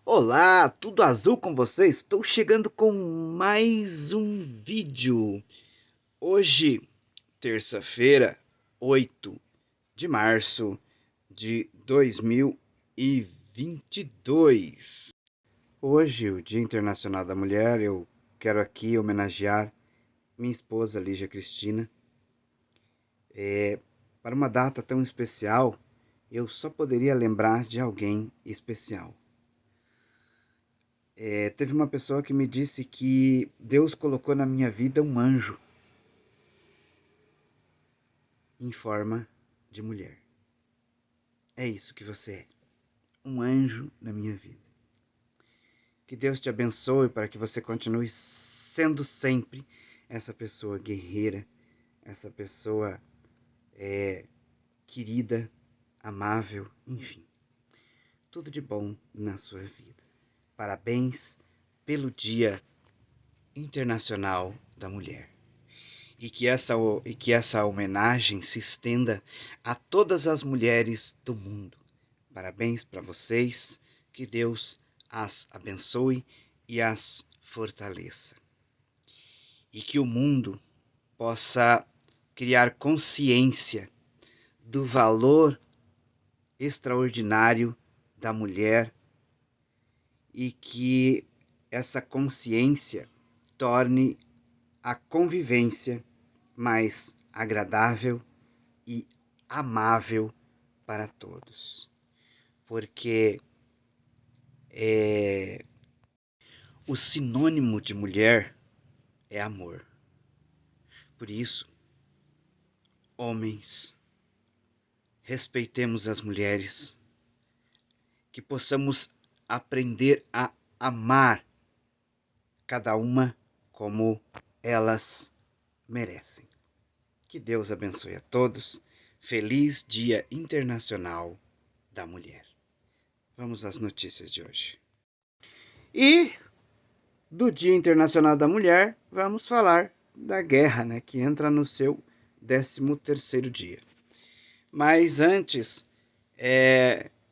Olá, tudo azul com você? Estou chegando com mais um vídeo. Hoje, terça-feira, 8 de março de 2022. Hoje, o Dia Internacional da Mulher, eu quero aqui homenagear minha esposa Lígia Cristina. Para uma data tão especial, eu só poderia lembrar de alguém especial. Teve uma pessoa que me disse que Deus colocou na minha vida um anjo em forma de mulher. É isso que você é, um anjo na minha vida. Que Deus te abençoe para que você continue sendo sempre essa pessoa guerreira, essa pessoa querida, amável, enfim. Tudo de bom na sua vida. Parabéns pelo Dia Internacional da Mulher. E que essa homenagem se estenda a todas as mulheres do mundo. Parabéns para vocês, que Deus as abençoe e as fortaleça. E que o mundo possa criar consciência do valor extraordinário da mulher e que essa consciência torne a convivência mais agradável e amável para todos. Porque o sinônimo de mulher é amor. Por isso, homens, respeitemos as mulheres, que possamos aprender a amar cada uma como elas merecem. Que Deus abençoe a todos. Feliz Dia Internacional da Mulher. Vamos às notícias de hoje. E do Dia Internacional da Mulher, vamos falar da guerra, né, que entra no seu 13º dia. Mas antes,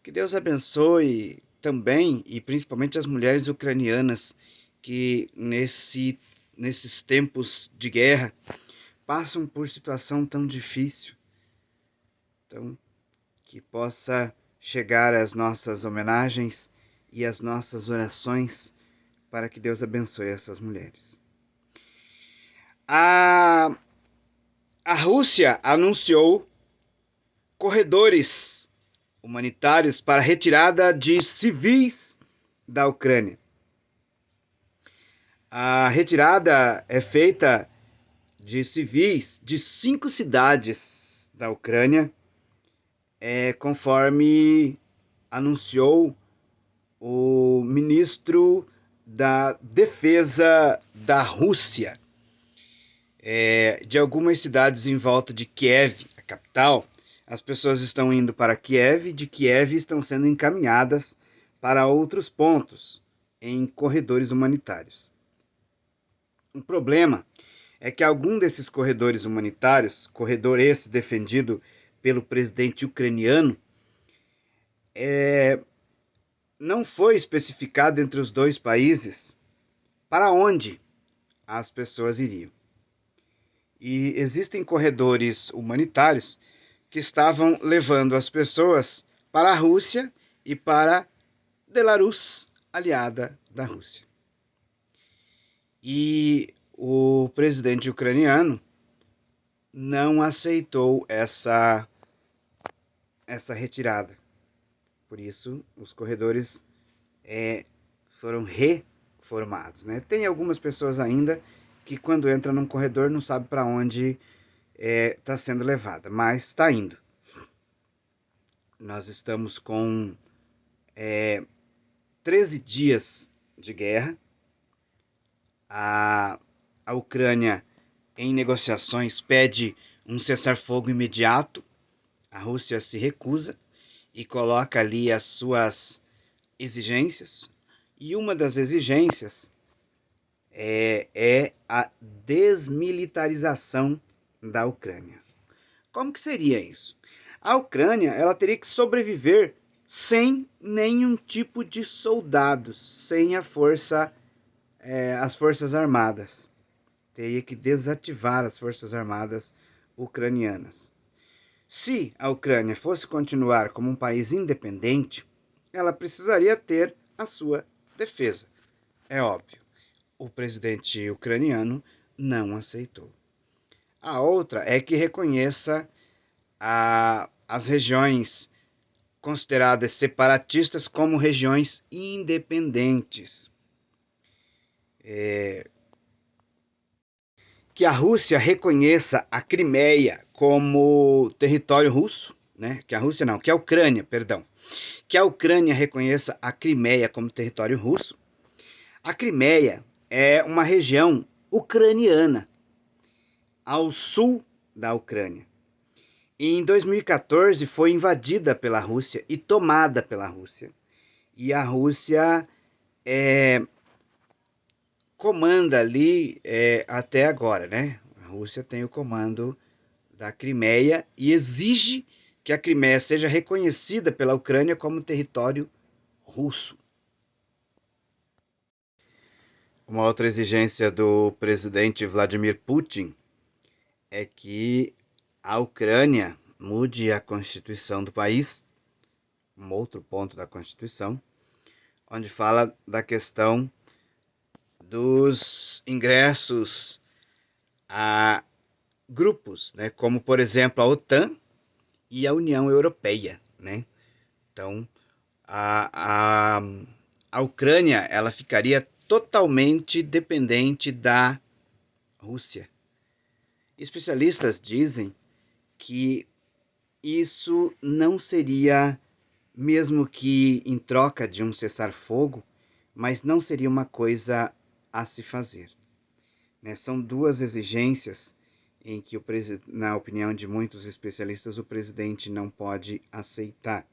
que Deus abençoe também, e principalmente as mulheres ucranianas, que nesses tempos de guerra passam por situação tão difícil. Então, que possa chegar as nossas homenagens e as nossas orações para que Deus abençoe essas mulheres. A Rússia anunciou corredores humanitários para retirada de civis da Ucrânia. A retirada é feita de civis de 5 cidades da Ucrânia, conforme anunciou o ministro da Defesa da Rússia. De algumas cidades em volta de Kiev, a capital, as pessoas estão indo para Kiev, de Kiev estão sendo encaminhadas para outros pontos em corredores humanitários. O problema é que algum desses corredores humanitários, corredor esse defendido pelo presidente ucraniano, não foi especificado entre os dois países para onde as pessoas iriam. E existem corredores humanitários que estavam levando as pessoas para a Rússia e para Belarus, aliada da Rússia. E o presidente ucraniano não aceitou essa retirada. Por isso, os corredores foram reformados, né? Tem algumas pessoas ainda que quando entra num corredor não sabe para onde está sendo levada, mas está indo. Nós estamos com 13 dias de guerra. A Ucrânia, em negociações, pede um cessar-fogo imediato. A Rússia se recusa e coloca ali as suas exigências. E uma das exigências é a desmilitarização da Ucrânia. Como que seria isso? A Ucrânia ela teria que sobreviver sem nenhum tipo de soldados, sem as forças armadas. Teria que desativar as forças armadas ucranianas. Se a Ucrânia fosse continuar como um país independente, ela precisaria ter a sua defesa. É óbvio. O presidente ucraniano não aceitou. A outra é que reconheça as regiões consideradas separatistas como regiões independentes. Que a Rússia reconheça a Crimeia como território russo, né? Que a Ucrânia, perdão. Que a Ucrânia reconheça a Crimeia como território russo. A Crimeia é uma região ucraniana, ao sul da Ucrânia. E em 2014 foi invadida pela Rússia e tomada pela Rússia. E a Rússia comanda ali até agora, né? A Rússia tem o comando da Crimeia e exige que a Crimeia seja reconhecida pela Ucrânia como território russo. Uma outra exigência do presidente Vladimir Putin é que a Ucrânia mude a Constituição do país, um outro ponto da Constituição, onde fala da questão dos ingressos a grupos, né, como por exemplo a OTAN e a União Europeia, né? Então, a, a, a Ucrânia ela ficaria totalmente dependente da Rússia. Especialistas dizem que isso não seria, mesmo que em troca de um cessar-fogo, mas não seria uma coisa a se fazer. Né? São duas exigências em que, na opinião de muitos especialistas, o presidente não pode aceitar.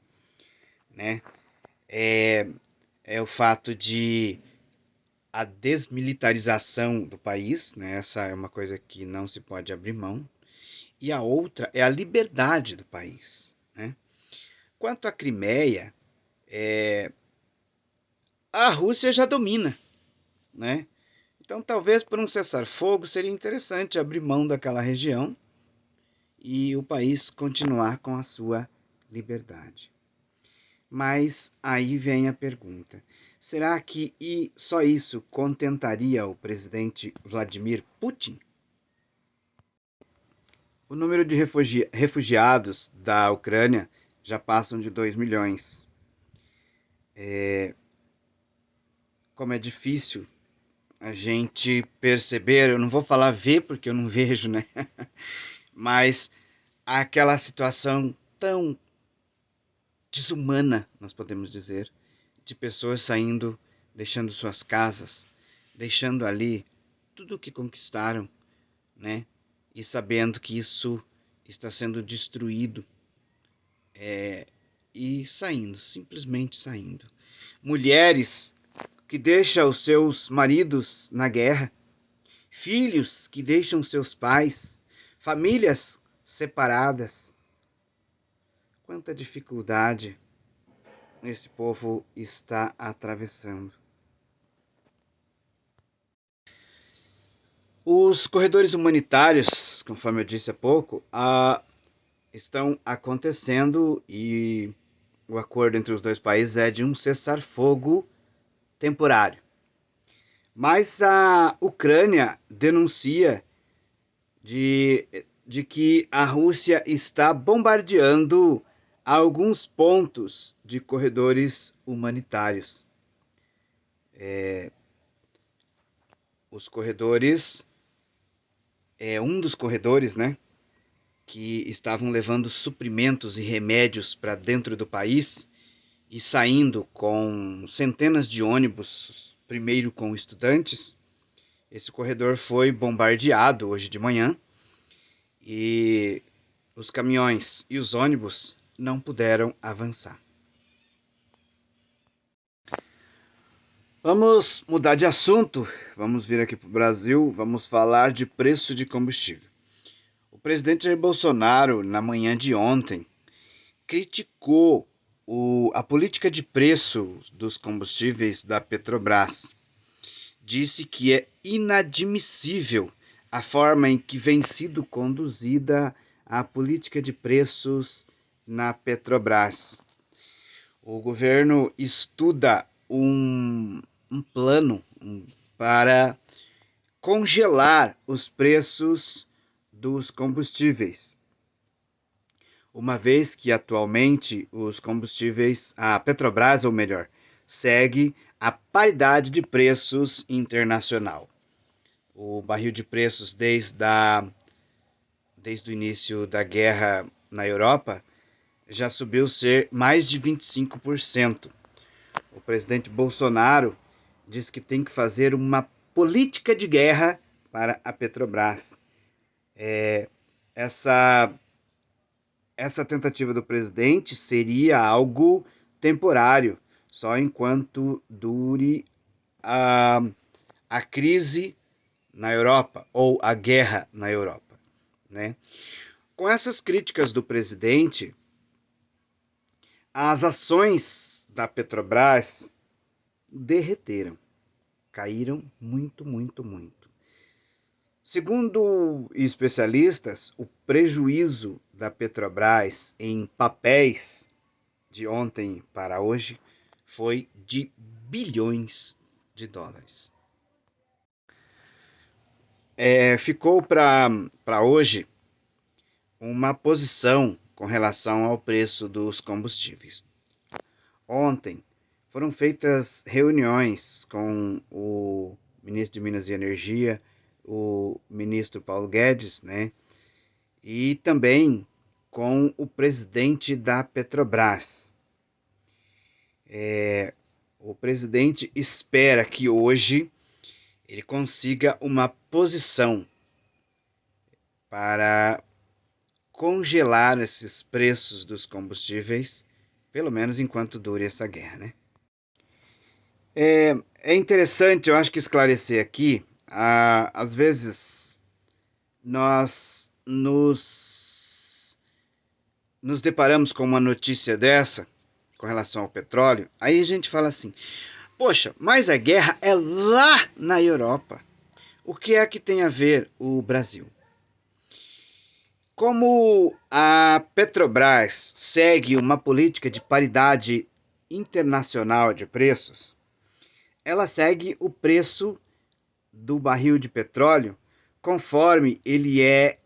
Né? É o fato de a desmilitarização do país, né? Essa é uma coisa que não se pode abrir mão, e a outra é a liberdade do país. Né? Quanto à Crimeia, a Rússia já domina, né? Então, talvez por um cessar-fogo seria interessante abrir mão daquela região e o país continuar com a sua liberdade. Mas aí vem a pergunta: será que só isso contentaria o presidente Vladimir Putin? O número de refugiados da Ucrânia já passam de 2 milhões. Como é difícil a gente perceber, eu não vou falar ver porque eu não vejo, né? Mas aquela situação tão desumana, nós podemos dizer, de pessoas saindo, deixando suas casas, deixando ali tudo o que conquistaram, né? E sabendo que isso está sendo destruído e saindo, simplesmente saindo. Mulheres que deixam os seus maridos na guerra, filhos que deixam seus pais, famílias separadas. Quanta dificuldade esse povo está atravessando. Os corredores humanitários, conforme eu disse há pouco, estão acontecendo e o acordo entre os dois países é de um cessar-fogo temporário. Mas a Ucrânia denuncia de que a Rússia está bombardeando alguns pontos de corredores humanitários. Os corredores, um dos corredores, né, que estavam levando suprimentos e remédios para dentro do país e saindo com centenas de ônibus, primeiro com estudantes. Esse corredor foi bombardeado hoje de manhã e os caminhões e os ônibus não puderam avançar. Vamos mudar de assunto, vamos vir aqui para o Brasil, vamos falar de preço de combustível. O presidente Jair Bolsonaro, na manhã de ontem, criticou a política de preço dos combustíveis da Petrobras disse que é inadmissível a forma em que vem sido conduzida a política de preços na Petrobras. O governo estuda um plano para congelar os preços dos combustíveis, uma vez que atualmente os combustíveis, a Petrobras, ou melhor, segue a paridade de preços internacional. O barril de preços desde o início da guerra na Europa já subiu ser mais de 25%. O presidente Bolsonaro diz que tem que fazer uma política de guerra para a Petrobras. Essa tentativa do presidente seria algo temporário, só enquanto dure a crise na Europa ou a guerra na Europa, né? Com essas críticas do presidente, as ações da Petrobras derreteram, caíram muito, muito, muito. Segundo especialistas, o prejuízo da Petrobras em papéis de ontem para hoje foi de bilhões de dólares. Ficou para hoje uma posição com relação ao preço dos combustíveis. Ontem foram feitas reuniões com o ministro de Minas e Energia, o ministro Paulo Guedes, né? E também com o presidente da Petrobras. O presidente espera que hoje ele consiga uma posição para congelar esses preços dos combustíveis, pelo menos enquanto dure essa guerra, né? É interessante, eu acho que esclarecer aqui, às vezes nós nos deparamos com uma notícia dessa, com relação ao petróleo, aí a gente fala assim, poxa, mas a guerra é lá na Europa. O que é que tem a ver o Brasil? Como a Petrobras segue uma política de paridade internacional de preços, ela segue o preço do barril de petróleo conforme ele é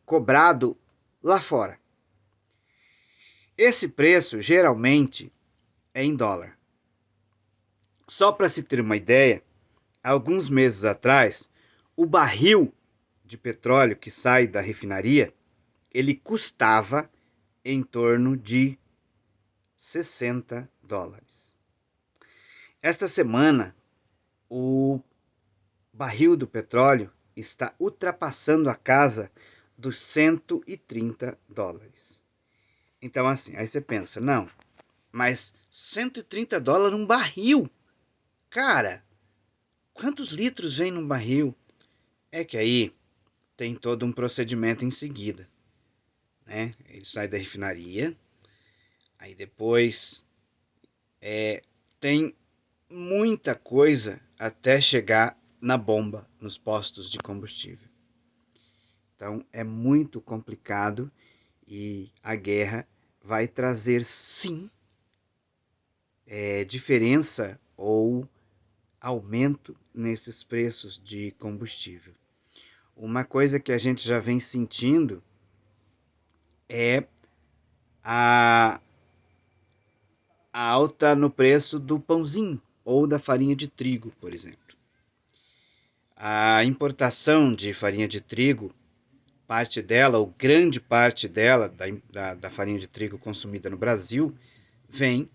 cobrado lá fora. Esse preço geralmente é em dólar. Só para se ter uma ideia, alguns meses atrás, o barril de petróleo que sai da refinaria, ele custava em torno de 60 dólares. Esta semana, o barril do petróleo está ultrapassando a casa dos 130 dólares. Então, assim, aí você pensa, não, mas 130 dólares um barril? Cara, quantos litros vem num barril? É que aí tem todo um procedimento em seguida, né? Ele sai da refinaria, aí depois tem muita coisa até chegar na bomba, nos postos de combustível. Então é muito complicado e a guerra vai trazer sim diferença ou aumento nesses preços de combustível. Uma coisa que a gente já vem sentindo é a alta no preço do pãozinho ou da farinha de trigo, por exemplo. A importação de farinha de trigo, parte dela, ou grande parte dela, da farinha de trigo consumida no Brasil, vem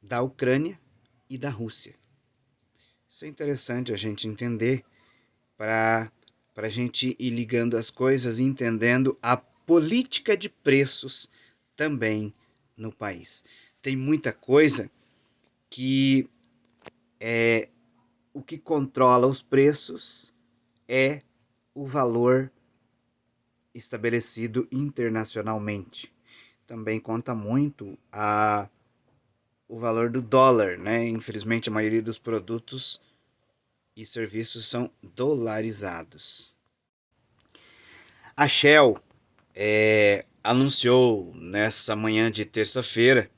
da Ucrânia e da Rússia. Isso é interessante a gente entender para a gente ir ligando as coisas e entendendo a política de preços também no país. Tem muita coisa que o que controla os preços é o valor estabelecido internacionalmente. também conta muito o valor do dólar, né? Infelizmente, a maioria dos produtos e serviços são dolarizados. A Shell anunciou nessa manhã de terça-feira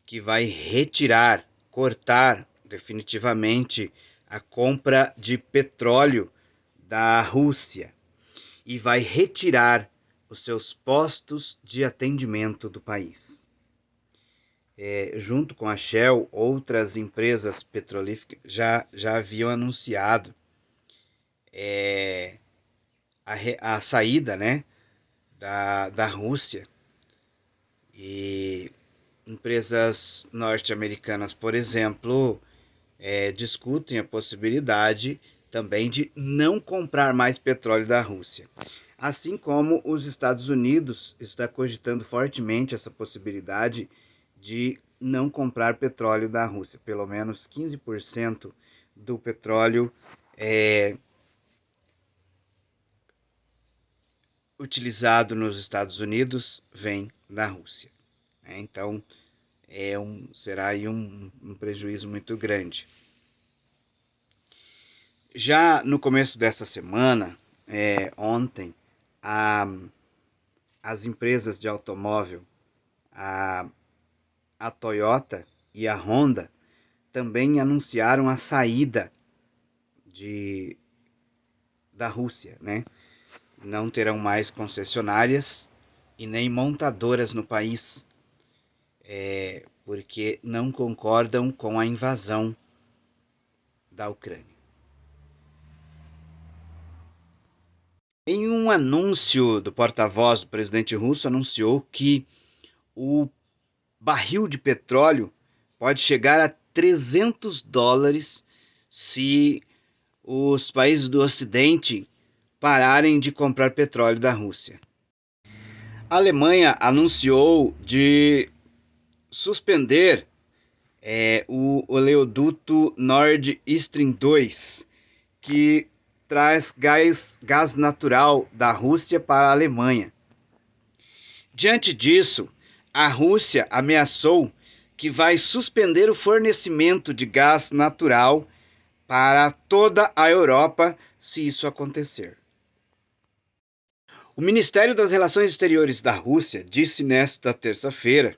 que vai cortar definitivamente a compra de petróleo da Rússia e vai retirar os seus postos de atendimento do país. Junto com a Shell, outras empresas petrolíferas já haviam anunciado a saída, né, da Rússia. E empresas norte-americanas, por exemplo, discutem a possibilidade também de não comprar mais petróleo da Rússia. Assim como os Estados Unidos está cogitando fortemente essa possibilidade de não comprar petróleo da Rússia. Pelo menos 15% do petróleo utilizado nos Estados Unidos vem da Rússia. Então, será aí um prejuízo muito grande. Já no começo dessa semana, ontem, as empresas de automóvel, a Toyota e a Honda, também anunciaram a saída da Rússia, né? Não terão mais concessionárias e nem montadoras no país, porque não concordam com a invasão da Ucrânia. Em um anúncio do porta-voz do presidente russo, anunciou que o barril de petróleo pode chegar a $300 se os países do Ocidente pararem de comprar petróleo da Rússia. A Alemanha anunciou de suspender o oleoduto Nord Stream 2, que traz gás natural da Rússia para a Alemanha. Diante disso, a Rússia ameaçou que vai suspender o fornecimento de gás natural para toda a Europa se isso acontecer. O Ministério das Relações Exteriores da Rússia disse nesta terça-feira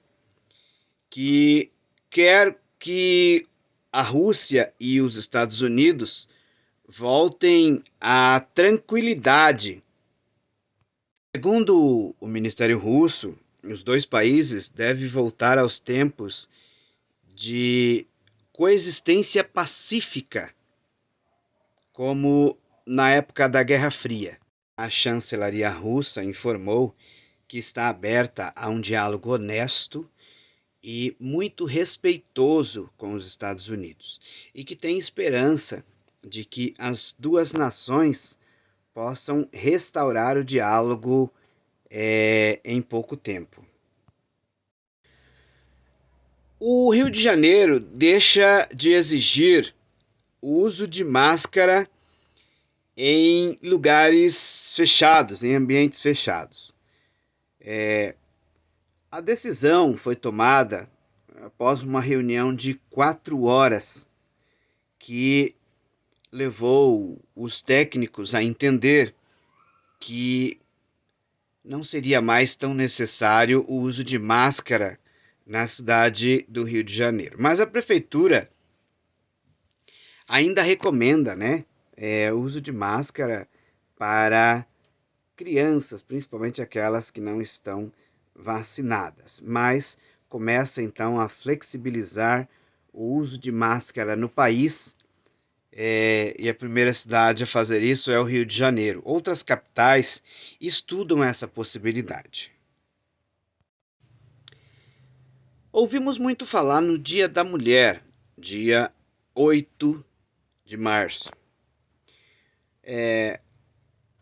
que quer que a Rússia e os Estados Unidos voltem à tranquilidade. Segundo o Ministério Russo, os dois países devem voltar aos tempos de coexistência pacífica, como na época da Guerra Fria. A chancelaria russa informou que está aberta a um diálogo honesto e muito respeitoso com os Estados Unidos, e que tem esperança de que as duas nações possam restaurar o diálogo em pouco tempo. O Rio de Janeiro deixa de exigir o uso de máscara em lugares fechados, em ambientes fechados. A decisão foi tomada após uma reunião de 4 horas que levou os técnicos a entender que não seria mais tão necessário o uso de máscara na cidade do Rio de Janeiro. Mas a prefeitura ainda recomenda, o uso de máscara para crianças, principalmente aquelas que não estão vacinadas. Mas começa então a flexibilizar o uso de máscara no país. E a primeira cidade a fazer isso é o Rio de Janeiro. Outras capitais estudam essa possibilidade. Ouvimos muito falar no Dia da Mulher, dia 8 de março.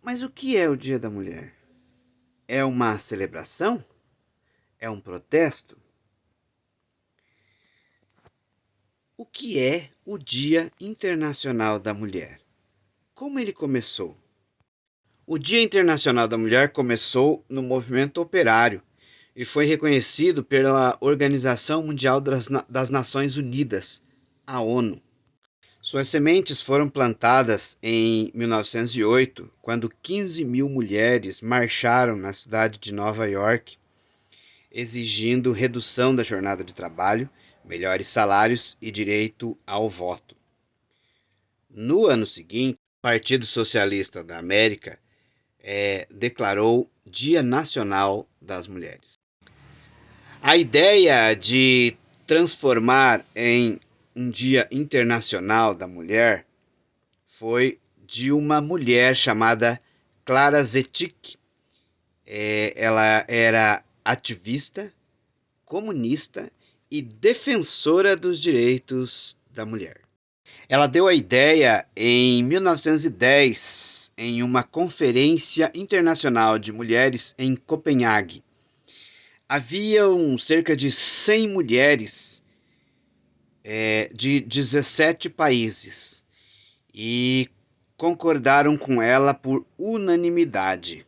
Mas o que é o Dia da Mulher? É uma celebração? É um protesto? O que é o Dia Internacional da Mulher? Como ele começou? O Dia Internacional da Mulher começou no movimento operário, e foi reconhecido pela Organização Mundial das Nações Unidas, a ONU. Suas sementes foram plantadas em 1908, quando 15 mil mulheres marcharam na cidade de Nova York, exigindo redução da jornada de trabalho, melhores salários e direito ao voto. No ano seguinte, o Partido Socialista da América declarou Dia Nacional das Mulheres. A ideia de transformar em um Dia Internacional da Mulher foi de uma mulher chamada Clara Zetkin. Ela era ativista, comunista e defensora dos direitos da mulher. Ela deu a ideia em 1910 em uma conferência internacional de mulheres em Copenhague. Haviam cerca de 100 mulheres de 17 países e concordaram com ela por unanimidade.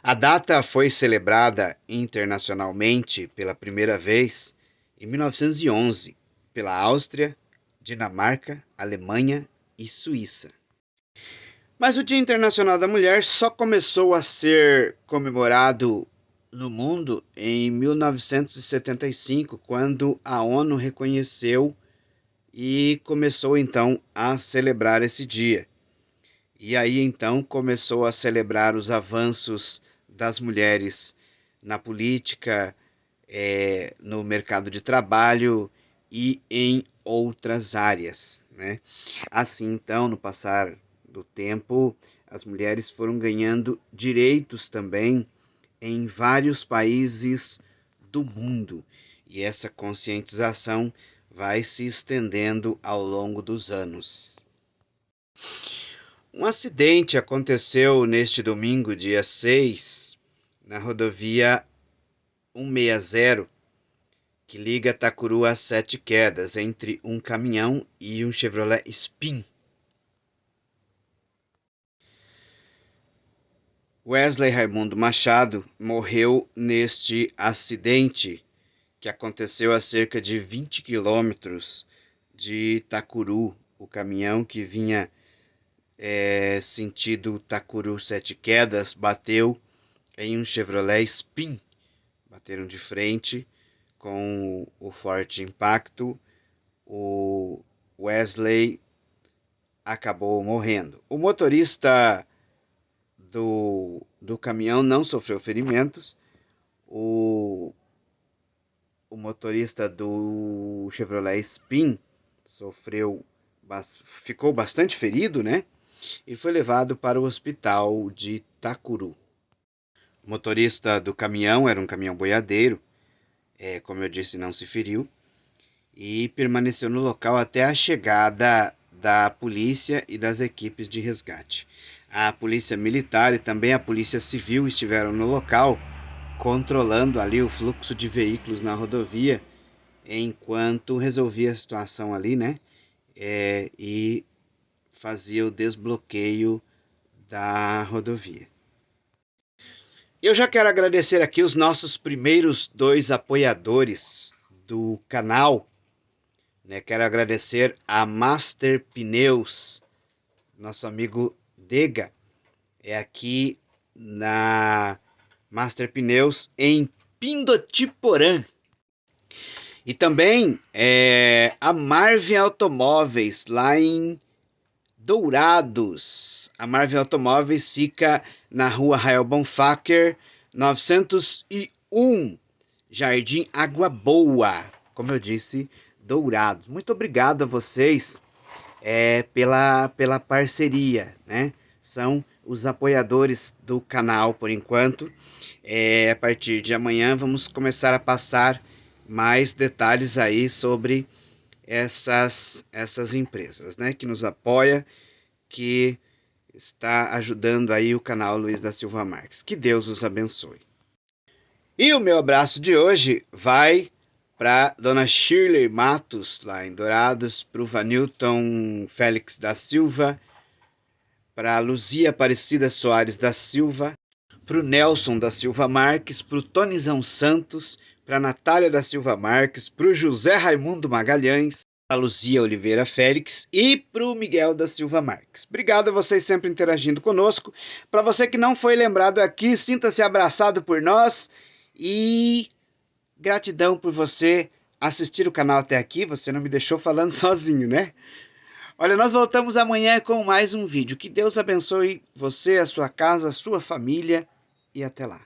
A data foi celebrada internacionalmente pela primeira vez em 1911 pela Áustria, Dinamarca, Alemanha e Suíça. Mas o Dia Internacional da Mulher só começou a ser comemorado no mundo em 1975, quando a ONU reconheceu e começou então a celebrar esse dia. E aí então começou a celebrar os avanços das mulheres na política, no mercado de trabalho e em outras áreas, né? Assim, então, no passar do tempo, as mulheres foram ganhando direitos também em vários países do mundo. E essa conscientização vai se estendendo ao longo dos anos. Um acidente aconteceu neste domingo, dia 6, na rodovia 160, que liga Tacuru a Sete Quedas, entre um caminhão e um Chevrolet Spin. Wesley Raimundo Machado morreu neste acidente, que aconteceu a cerca de 20 quilômetros de Tacuru. O caminhão que vinha sentido Tacuru Sete Quedas bateu em um Chevrolet Spin. Bateram de frente com o forte impacto. O Wesley acabou morrendo. O motorista do caminhão não sofreu ferimentos. O motorista do Chevrolet Spin ficou bastante ferido, né? E foi levado para o hospital de Tacuru. O motorista do caminhão era um caminhão boiadeiro, como eu disse, não se feriu, e permaneceu no local até a chegada da polícia e das equipes de resgate. A polícia militar e também a polícia civil estiveram no local, controlando ali o fluxo de veículos na rodovia, enquanto resolvia a situação ali, né? E fazia o desbloqueio da rodovia. Eu já quero agradecer aqui os nossos primeiros 2 apoiadores do canal, né? Quero agradecer a Master Pneus, nosso amigo Dega, aqui na Master Pneus em Pindotiporã. E também a Marvin Automóveis, lá em Dourados. A Marvin Automóveis fica na rua Rael Bonfacker, 901, Jardim Água Boa. Como eu disse, Dourados. Muito obrigado a vocês pela parceria, né? São os apoiadores do canal por enquanto. A partir de amanhã vamos começar a passar mais detalhes aí sobre essas empresas, né, que nos apoia, que está ajudando aí o canal Luiz da Silva Marques. Que Deus os abençoe. E o meu abraço de hoje vai para Dona Shirley Matos, lá em Dourados, para o Vanilton Félix da Silva, para Luzia Aparecida Soares da Silva, para o Nelson da Silva Marques, para o Tonizão Santos, para a Natália da Silva Marques, para o José Raimundo Magalhães, para a Luzia Oliveira Félix e para o Miguel da Silva Marques. Obrigado a vocês sempre interagindo conosco. Para você que não foi lembrado aqui, sinta-se abraçado por nós e gratidão por você assistir o canal até aqui. Você não me deixou falando sozinho, né? Olha, nós voltamos amanhã com mais um vídeo. Que Deus abençoe você, a sua casa, a sua família e até lá.